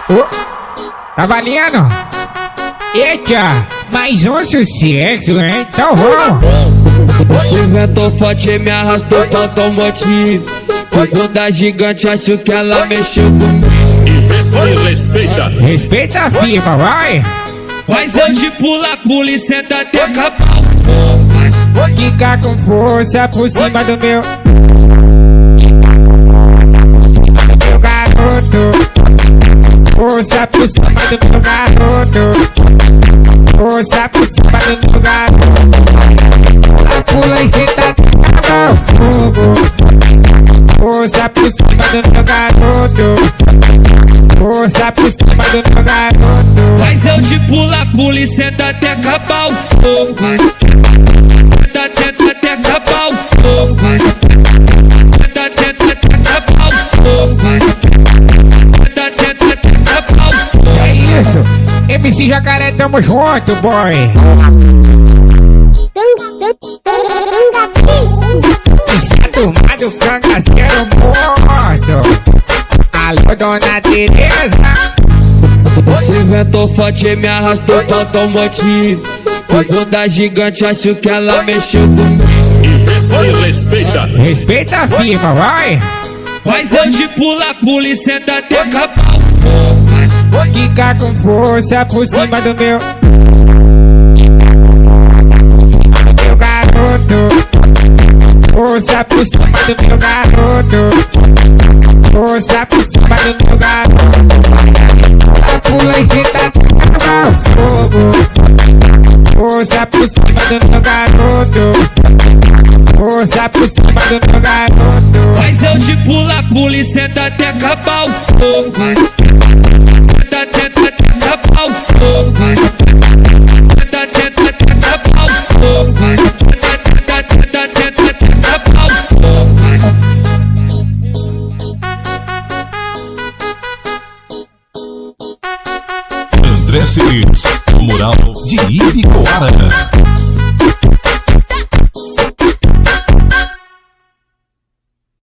Tá valendo? Eita, mais um sucesso, hein? Então vamos. Se Vento Forte me arrastou pra automotivo. Cuidou da gigante, acho que ela mexeu comigo. E respeita. Respeita a firma, vai. Mas eu de pula e senta até acabar o fogo. Vou quicar com força por cima do meu. Garoto. Força por cima do meu garoto. Força por cima do meu garoto. Pula e senta até o fogo. Força por cima do meu garoto. Força por cima do meu garoto. Mas eu de pula e senta até acabar o fogo. Tenta até acabar o fogo. Tenta acabar o fogo. Tenta acabar o fogo. É isso, MC Jacaré, tamo junto, boy. Essa turma do Cangaceiro, moço. Alô, dona Tereza. Se Vento Forte me arrastou pra automotivo. Cuidou da gigante, acho que ela mexeu comigo. E respeita. Respeita a firma, vai. Mas eu de pula e senta até acabar o fogo. Vou quicar com força por cima do meu. Garoto. Força por cima do meu garoto. Força por cima do meu garoto. Pula e senta até o fogo. Força por cima do meu garoto. Força por cima do meu garoto. Mas eu de pula e senta até acabar o fogo. Tenta acabar o fogo. Tenta acabar o fogo. Tenta acabar o fogo. André Celis, moral de Ibicoara.